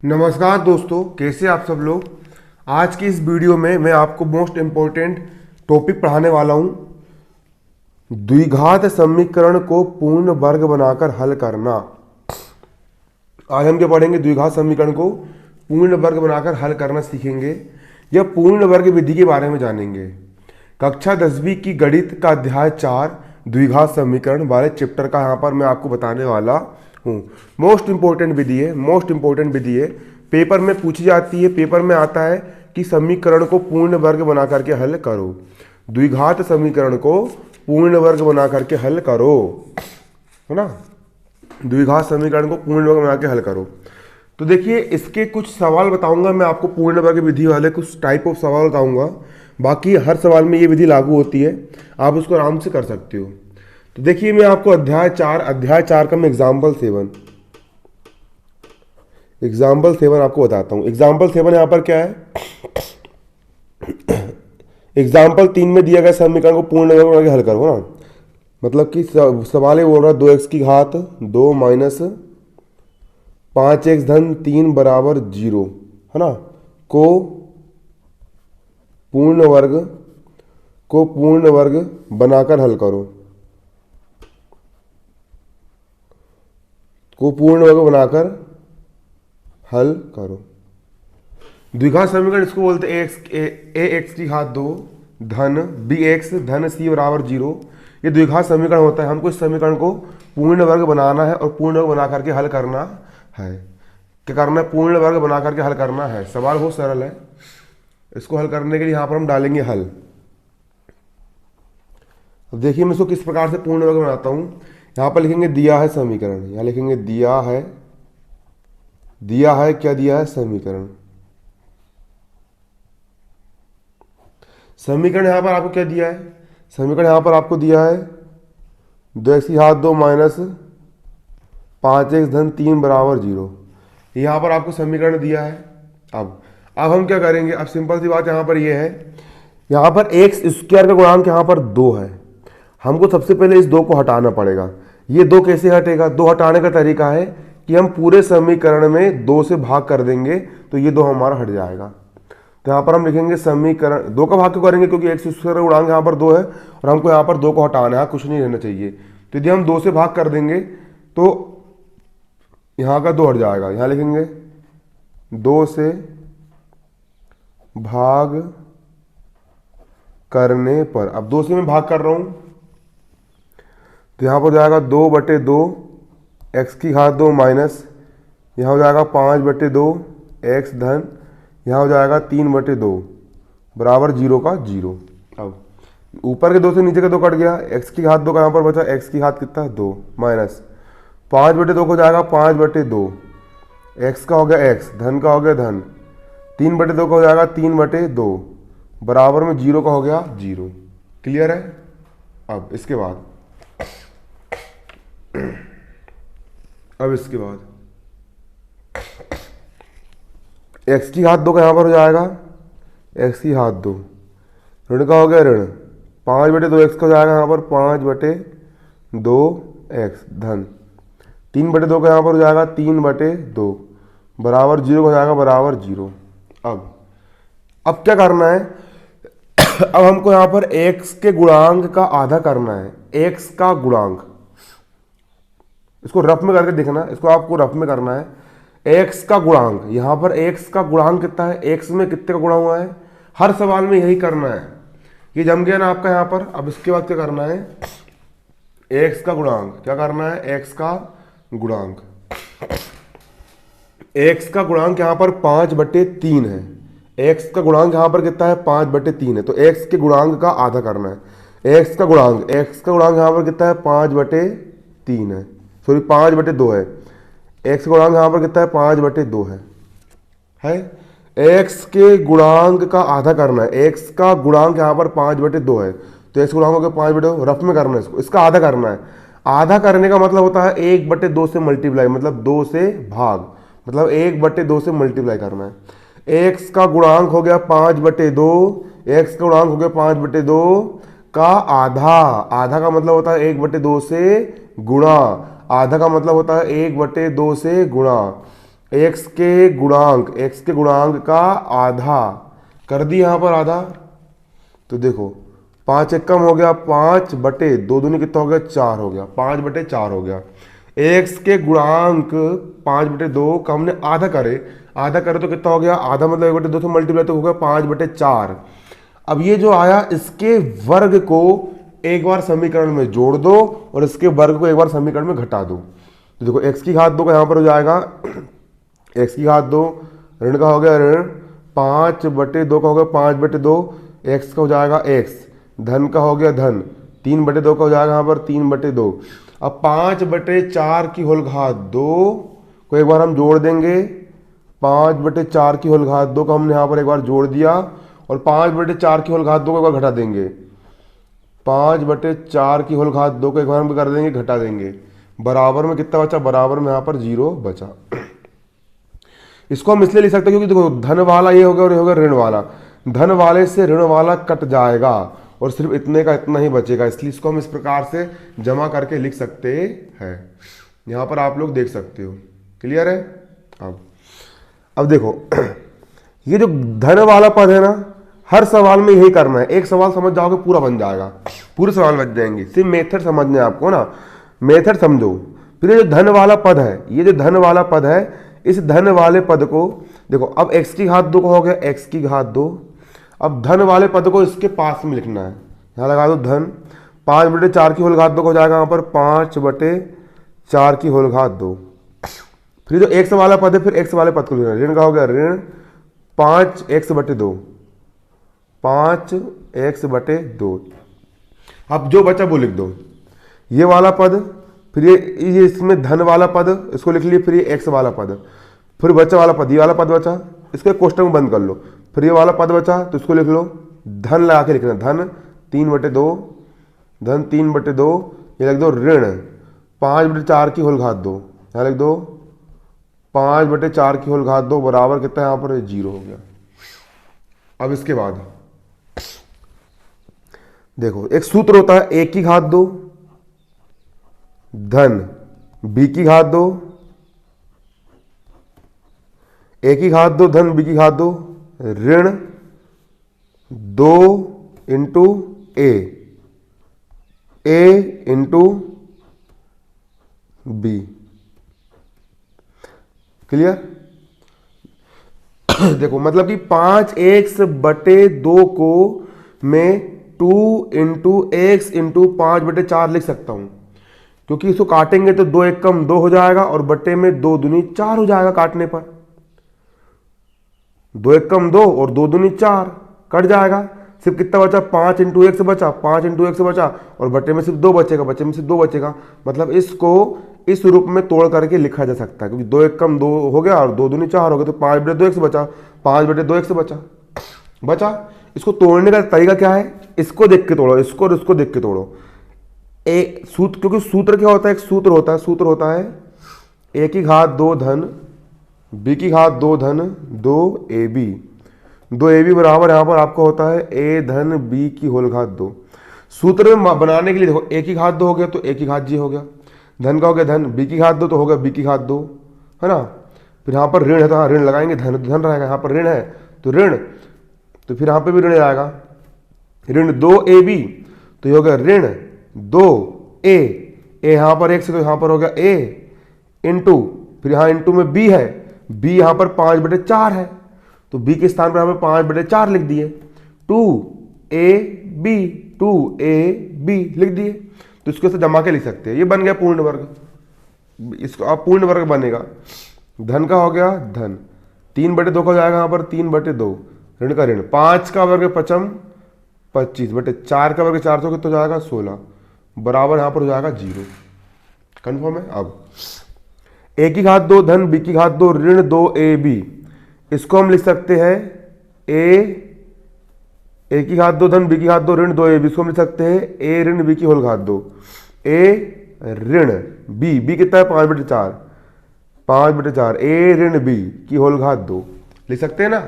नमस्कार दोस्तों, कैसे आप सब लोग। आज की इस वीडियो में मैं आपको मोस्ट इम्पोर्टेंट टॉपिक पढ़ाने वाला हूं। द्विघात समीकरण को पूर्ण वर्ग बनाकर हल करना। आज हम क्या पढ़ेंगे? द्विघात समीकरण को पूर्ण वर्ग बनाकर हल करना सीखेंगे या पूर्ण वर्ग विधि के बारे में जानेंगे। कक्षा 10वीं की गणित का अध्याय 4 द्विघात समीकरण वाले चैप्टर का यहाँ पर मैं आपको बताने वाला हूँ। मोस्ट इंपॉर्टेंट विधि है, मोस्ट इंपॉर्टेंट विधि है, पेपर में पूछी जाती है। पेपर में आता है कि समीकरण को पूर्ण वर्ग बना करके हल करो। द्विघात समीकरण को पूर्ण वर्ग बना करके हल करो, है ना। द्विघात समीकरण को पूर्ण वर्ग बना के हल करो। तो देखिए, इसके कुछ सवाल बताऊंगा मैं आपको, पूर्ण वर्ग विधि वाले कुछ टाइप ऑफ सवाल बताऊंगा। बाकी हर सवाल में ये विधि लागू होती है, आप उसको आराम से कर सकते हो। तो देखिए, मैं आपको अध्याय 4 का मैं एग्जाम्पल 7 आपको बताता हूँ। एग्जाम्पल 7 यहाँ पर क्या है? एग्जाम्पल 3 में दिया गया समीकरण को पूर्ण वर्ग बना के हल करो ना। मतलब कि सवाल ये बोल रहा है 2x की घात 2 माइनस 5x धन 3 बराबर 0, है ना, को पूर्ण वर्ग बनाकर हल करो। को पूर्ण वर्ग बनाकर हल करो। द्विघात समीकरण इसको बोलते हैं ax की घात 2 धन bx धन c बराबर 0। ये द्विघात समीकरण होता है। हमको इस समीकरण को पूर्ण वर्ग बनाना है और पूर्ण वर्ग बना करके हल करना है। क्या करना है? पूर्ण वर्ग बना करके हल करना है। सवाल बहुत सरल है। इसको हल करने के लिए यहां पर हम डालेंगे हल। अब देखिए, मैं इसको किस प्रकार से पूर्ण वर्ग बनाता हूं। यहां पर लिखेंगे दिया है समीकरण, यहां लिखेंगे दिया है क्या दिया है? समीकरण। समीकरण यहां पर आपको क्या दिया है? समीकरण यहां पर आपको दिया है 2x की घात 2 माइनस 5x धन 3 बराबर 0। यहां पर आपको समीकरण दिया है। अब हम क्या करेंगे? अब सिंपल सी बात यहां पर यह है, यहां पर x स्क्वायर का गुणांक यहां पर 2 है। हमको सबसे पहले इस 2 को हटाना पड़ेगा। ये 2 कैसे हटेगा? 2 हटाने का तरीका है कि हम पूरे समीकरण में 2 से भाग कर देंगे, तो ये 2 हमारा हट जाएगा। तो यहाँ पर हम लिखेंगे समीकरण 2 का भाग क्यों करेंगे? क्योंकि x स्क्वायर का गुणांक यहाँ पर 2 है और हमको यहाँ पर 2 को हटाना है, कुछ नहीं रहना चाहिए। तो यदि हम 2 से भाग कर देंगे तो यहाँ का 2 हट जाएगा। यहाँ लिखेंगे 2 से भाग करने पर, अब 2 से मैं भाग कर रहा हूँ तो यहाँ पर जाएगा 2/2 x की घात 2 माइनस, यहाँ हो जाएगा 5/2 x धन, यहाँ हो जाएगा 3/2 बराबर 0 का 0। अब ऊपर के 2 से नीचे के 2 कट गया, x की घात 2 का यहाँ पर बचा, x की घात कितना है 2 माइनस 5/2 को जाएगा 5/2, x का हो गया x, धन का हो गया धन, 3/2 का हो जाएगा 3/2 बराबर में 0 का हो गया 0। क्लियर है? अब इसके बाद x की घात 2 का यहाँ पर हो जाएगा x की घात 2, ऋण का हो गया ऋण, 5/2 x का हो जाएगा यहाँ पर 5/2 x धन, 3/2 का यहाँ पर हो जाएगा 3/2 बराबर 0 का हो जाएगा बराबर 0। अब क्या करना है? अब हमको यहाँ पर x के गुणांक का आधा करना है। x का गुणांक, इसको रफ में करके देखना, इसको आपको रफ में करना है। x का गुणांक, यहाँ पर x का गुणांक कितना है? x में कितने का गुणा हुआ है? हर सवाल में यही करना है। ये जम गया ना आपका यहाँ पर। अब इसके बाद क्या करना है? x का गुणांक, क्या करना है? x का गुणांक, x का गुणांक यहाँ पर 5/3 है। x का गुणांक यहाँ पर कितना है? 5/3 है। तो x के गुणांक का आधा करना है। x का गुणांक यहाँ पर कितना है? 5/3 है, सॉरी 5/2 है। x का गुणांक यहाँ पर कितना है? 5/2 है। x के गुणांक का आधा करना है। x का गुणांक यहाँ पर 5/2 है, तो x गुणांक हो गया 5/2, रफ में करना है इसको, इसका आधा करना है। आधा करने का मतलब होता है 1/2 से मल्टीप्लाई, मतलब 2 से भाग, मतलब 1/2 से मल्टीप्लाई करना है। x का गुणांक हो गया 5/2, x का गुणांक हो गया 5/2 का आधा, आधा का मतलब होता है 1/2 से गुणा, आधा का मतलब होता है 1/2 से गुणा, एक्स के गुणांक का आधा कर दिया यहाँ पर आधा। तो देखो 5 एक कम हो गया, 5 बटे 2 दूनी कितना हो गया 4 हो गया, 5 बटे 4 हो गया। एक्स के गुणांक 5 बटे 2 का हमने आधा करे तो कितना हो गया, आधा मतलब 1 बटे 2 से मल्टीप्लाई तो हो गया 5 बटे 4। अब ये जो आया इसके वर्ग को एक बार समीकरण में जोड़ दो और इसके वर्ग को एक बार समीकरण में घटा दो। तो देखो x की घात 2 का यहाँ पर हो जाएगा x की घात 2 ऋण का हो गया ऋण 5 बटे 2 का हो गया 5 बटे 2, x का हो जाएगा x, धन का हो गया धन 3 बटे 2 का हो जाएगा यहाँ पर 3 बटे 2। अब 5 बटे 4 की होल घात 2 को एक बार हम जोड़ देंगे, 5 बटे 4 की होल घात 2 को हमने यहाँ पर एक बार जोड़ दिया और 5 बटे 4 की होल घात 2 को एक बार घटा देंगे, 5 बटे 4 की होल घात 2 को एक बार हम कर देंगे घटा देंगे, बराबर में कितना बचा, बराबर में यहाँ पर 0 बचा। इसको हम इसलिए लिख सकते हैं क्योंकि देखो धन वाला ये हो गया और ये हो गया ऋण वाला, धन वाले से ऋण वाला कट जाएगा और सिर्फ इतने का इतना ही बचेगा, इसलिए इसको हम इस प्रकार से जमा करके लिख सकते हैं। यहाँ पर आप लोग देख सकते हो, क्लियर है। अब देखो ये जो धन वाला पद है ना, हर सवाल में यही करना है, एक सवाल समझ जाओगे पूरा बन जाएगा, पूरे सवाल बच जाएंगे, सिर्फ मेथड समझना है आपको ना, मेथड समझो। फिर ये जो धन वाला पद है, ये जो धन वाला पद है, इस धन वाले पद को देखो, अब x की घात 2 को हो गया x की घात 2, अब धन वाले पद को इसके पास में लिखना है, यहाँ लगा दो धन 5 बटे 4 की होल घात 2 को हो जाएगा यहाँ पर 5 बटे 4 की होल घात 2। फिर जो x वाला पद है, फिर x वाले पद को लिखना है, ऋण का हो गया ऋण 5x बटे 2, 5x बटे 2। अब जो बचा वो लिख दो, ये वाला पद, फिर ये इसमें धन वाला पद इसको लिख लिए, फिर ये x वाला पद, फिर बचा वाला पद, ये वाला पद बचा, इसको कोष्टक में बंद कर लो, फिर ये वाला पद बचा तो इसको लिख लो, धन लगा के लिखना, धन 3 बटे 2, धन 3 बटे 2, ये लिख दो ऋण 5 बटे 4 की होल घात 2, यहाँ लिख दो 5 बटे 4 की होल घात 2 बराबर कितना है यहाँ पर 0 हो गया। अब इसके बाद देखो एक सूत्र होता है a की घात 2 धन b की घात 2, a की घात 2 धन b की घात 2 ऋण 2 into a into b, clear. देखो मतलब कि 5x बटे 2 को मैं 2 इंटू एक्स इंटू 5 बटे 4 लिख सकता हूं, क्योंकि इसको काटेंगे तो 2 एक कम 2 हो जाएगा और बट्टे में 2 दूनी 4 हो जाएगा, काटने पर 2 एक कम 2 और 2 दूनी 4 कट जाएगा, सिर्फ कितना बचा 5 इंटू एक्स बचा, 5 इंटू एक्स बचा और बट्टे में सिर्फ 2 बचेगा, बच्चे में सिर्फ 2 बचेगा। मतलब इसको इस रूप में तोड़ करके लिखा जा सकता है, क्योंकि 2 एक कम 2 हो गया और 2 दूनी 4 हो गया, तो 5 बटे 2 एक्स बचा, 5 बटे 2 एक्स बचा। इसको तोड़ने का तरीका क्या है, इसको देख के तोड़ो, इसको और इसको देख के तोड़ो। एक सूत्र, क्योंकि सूत्र क्या होता है, एक सूत्र होता है a की घात 2 धन b की घात 2 धन 2ab बराबर यहाँ पर आपको होता है a धन b की होल घात 2। सूत्र में बनाने के लिए देखो a की घात 2 हो गया तो a की घात g हो गया, धन का हो गया धन, b की घात 2 तो हो गया b की घात 2, है ना। फिर यहाँ पर ऋण है तो हाँ ऋण लगाएंगे, धन रहेगा, यहाँ पर ऋण है तो ऋण, तो फिर यहाँ पे भी ऋण आएगा, ऋण 2ab तो ये हो गया ऋण 2a, यहाँ पर x है तो यहाँ पर हो गया a इंटू, फिर यहाँ इंटू में b है, b यहाँ पर 5 बटे 4 है तो b के स्थान पर यहाँ पर 5 बटे 4 लिख दिए, 2ab लिख दिए। तो इसको से जमा के लिख सकते हैं, ये बन गया पूर्ण वर्ग, इसको आप पूर्ण वर्ग बनेगा। धन का हो गया धन 3 बटे 2 का हो जाएगा यहाँ पर 3 बटे 2, ऋण का ऋण 5 का वर्ग 5 25 बटे 4 का वर्ग 400 कितना हो जाएगा 16 बराबर यहाँ पर हो जाएगा 0। कन्फर्म है। अब a की घात 2 धन b की घात 2 ऋण 2ab, इसको हम लिख सकते हैं a की घात 2 धन b की घात 2 ऋण 2ab, इसको हम लिख सकते हैं a ऋण b की होल घात 2, a ऋण b कितना है 5 बटे 4, 5 बटे 4 a ऋण b की होल घात 2 लिख सकते हैं ना।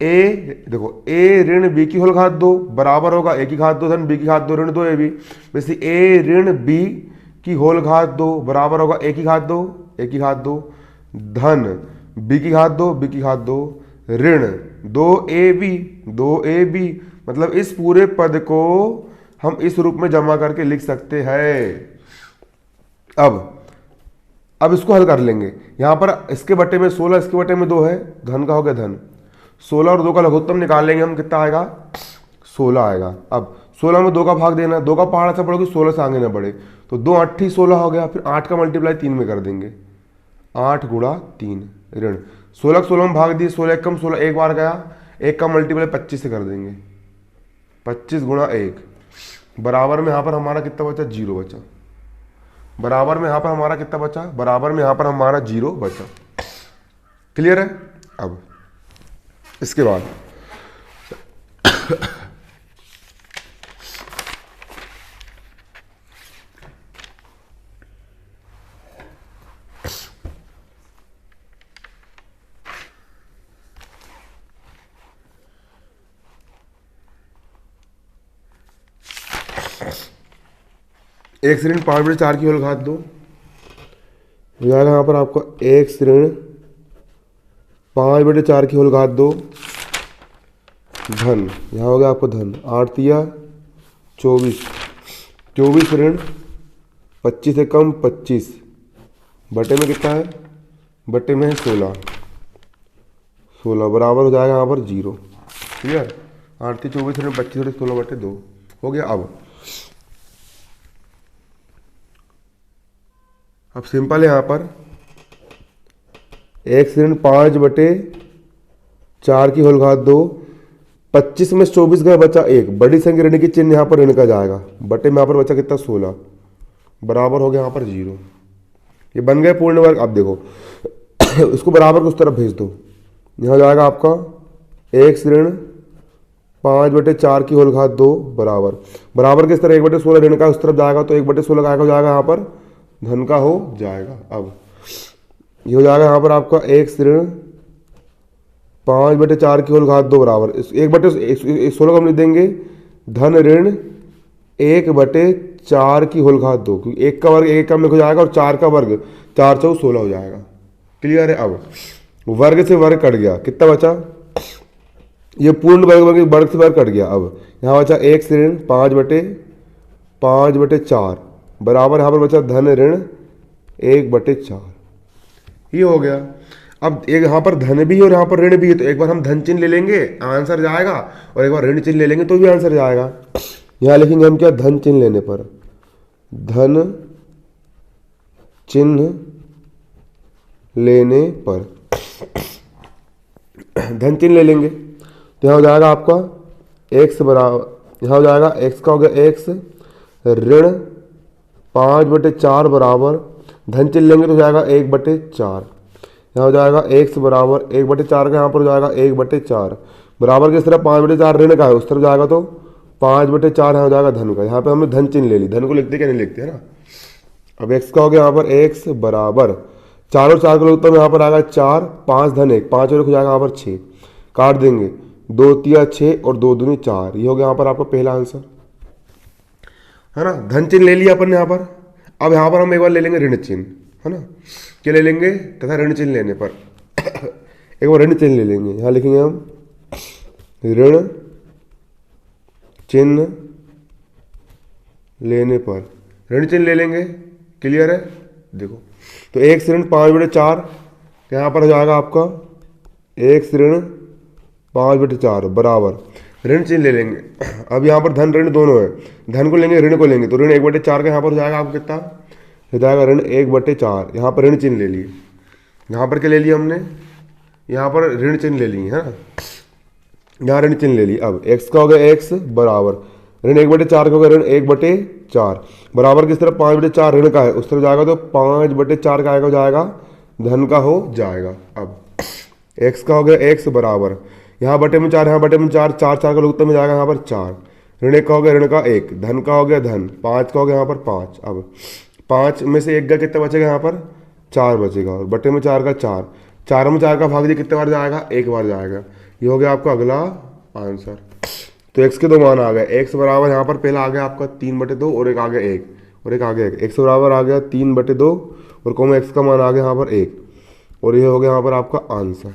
देखो a ऋण b की होल घात 2 बराबर होगा a की घात 2 धन b की घात 2 ऋण 2ab, वैसे a ऋण b की होल घात 2 बराबर होगा a की घात 2 धन बी की घात 2, बी की घात 2 ऋण 2ab मतलब इस पूरे पद को हम इस रूप में जमा करके लिख सकते हैं। अब इसको हल कर लेंगे। यहां पर इसके बटे में 16, इसके बटे में 2 है, धन का हो गया धन। 16 और 2 का लघुत्तम निकाल लेंगे हम, कितना आएगा 16 आएगा। अब 16 में 2 का भाग देना, 2 का पहाड़ ऐसा पड़ोगे 16 से आगे ना बढ़े, तो 2 8 16 हो गया। फिर 8 का मल्टीप्लाई 3 में कर देंगे, 8 गुणा 3 ऋण 16 16 में भाग दिए, 16 कम 16 एक बार गया, 1 का मल्टीप्लाई 25 से कर देंगे, 25 गुणा 1 बराबर में यहाँ पर हमारा कितना बचा 0 बचा। बराबर में यहाँ पर हमारा कितना बचा, बराबर में यहाँ पर हमारा 0 बचा। क्लियर है। अब इसके बाद x ऋण 5/4 की होल घात 2 हो जाएगा यहाँ पर आपको x ऋण 5/4 की होल घात 2 धन, यहाँ हो गया आपको धन 8 तिया 24, 24 ऋण 25 से कम 25 बटे में कितना है, बटे में है 16, 16 बराबर हो जाएगा यहाँ पर 0। क्लियर। 8 तिया 24 ऋण 25 ऋण 16 बटे 2 हो गया। अब सिंपल है यहाँ पर x ऋण 5/4 की होल घात 2, 25 में 24 गए बचा 1, बड़ी संख्या ऋण की चिन्ह यहाँ पर ऋण का जाएगा, बटे में यहाँ पर बचा कितना 16 बराबर हो गया यहाँ पर 0। ये बन गए पूर्ण वर्ग। अब देखो इसको बराबर को उस तरफ भेज दो, यहाँ जाएगा आपका x ऋण 5/4 की होल घात 2 बराबर, बराबर किस तरह 1/16 ऋण का उस तरफ जाएगा, तो 1/16 का हो जाएगा यहाँ पर धन का हो जाएगा। अब ये हो जाएगा यहाँ पर आपका x ऋण 5/4 की होल घात 2 बराबर 1/16 को हम लिख देंगे धन ऋण 1/4 की होल घात 2, क्योंकि 1 का वर्ग 1 का में हो जाएगा और 4 का वर्ग 4 चौक 16 हो जाएगा। क्लियर है। अब वर्ग से वर्ग कट गया, कितना बचा, ये पूर्ण वर्ग से वर्ग कट गया। अब यहाँ बचा x ऋण 5/4 बराबर यहाँ पर बचा धन ऋण 1/4, ये हो गया। अब एक यहाँ पर धन भी और यहाँ पर ऋण भी है, तो एक बार हम धन चिन्ह ले लेंगे आंसर जाएगा, और एक बार ऋण चिन्ह ले लेंगे तो भी आंसर जाएगा। यहाँ लिखेंगे हम क्या, धन चिन्ह लेने पर, धन चिन्ह लेने पर धन चिन्ह ले लेंगे तो यहाँ हो जाएगा आपका x बराबर, यहाँ हो जाएगा x का हो गया x ऋण 5/4 बराबर धन चिन्ह लेंगे तो हो जाएगा 1/4, यहाँ हो जाएगा x बराबर 1/4 का यहाँ पर हो जाएगा 1/4 बराबर किस तरह 5/4 ऋण का है उस तरफ जाएगा, तो 5/4 यहाँ हो जाएगा धन का। यहाँ पे हमने धन चिन्ह ले ली, धन को लिखते क्या नहीं लिखते है ना। अब x का हो गया यहाँ पर x बराबर 4 और 4 का उत्तर यहाँ पर आएगा 4, 5 धन 1, 5 और 1 हो जाएगा यहाँ पर 6, काट देंगे 2 तिया 6 और 2 दूनी 4, ये हो गया यहाँ पर आपका पहला आंसर है ना। धन चिन्ह ले लिया अपन ने यहाँ पर। अब यहाँ पर हम एक बार ले लेंगे ऋण चिन्ह, है ना, क्या ले लेंगे, तथा ऋण चिन्ह लेने पर एक बार ऋण चिन्ह ले लेंगे। यहाँ लिखेंगे हम ऋण चिन्ह लेने पर, ऋण चिन्ह ले लेंगे। क्लियर है। देखो तो x ऋण 5/4 यहाँ पर हो जाएगा आपका x ऋण 5/4 बराबर ऋण चिन्ह ले लेंगे। अब यहाँ पर धन ऋण दोनों है, धन को लेंगे ऋण को लेंगे, तो ऋण 1/4 का यहाँ पर हो जाएगा आपको कितना हो जाएगा ऋण 1/4, यहाँ पर ऋण चिन्ह ले लिए, यहाँ पर क्या ले लिया हमने, यहाँ पर ऋण चिन्ह ले लिए है ना, यहाँ ऋण चिन्ह ले ली। अब x का हो गया x बराबर ऋण 1/4 का हो गया ऋण 1/4 बराबर किस तरफ 5/4 ऋण का है उस तरफ जाएगा, तो 5/4 का आएगा हो जाएगा धन का हो जाएगा। अब x का हो गया x बराबर यहाँ बटे में 4, यहाँ बटे में 4, 4 4 का लघुत्तम में जाएगा यहाँ पर 4, ऋण 1 का हो गया ऋण का 1, धन का हो गया धन, 5 का हो गया यहाँ पर 5। अब 5 में से 1 का कितना बचेगा, यहाँ पर 4 बचेगा, और बटे में 4 का 4, 4 में 4 का भाग दिया कितने बार जाएगा, 1 बार जाएगा। ये हो गया आपका अगला आंसर। तो x के दो मान आ गए, x बराबर यहाँ पर पहला आ गया आपका 3/2 और एक आ गया 1 और एक आ गया 1, x बराबर आ गया 3/2 और कॉमा x का मान आ गया यहाँ पर 1 और ये हो गया यहाँ पर आपका आंसर।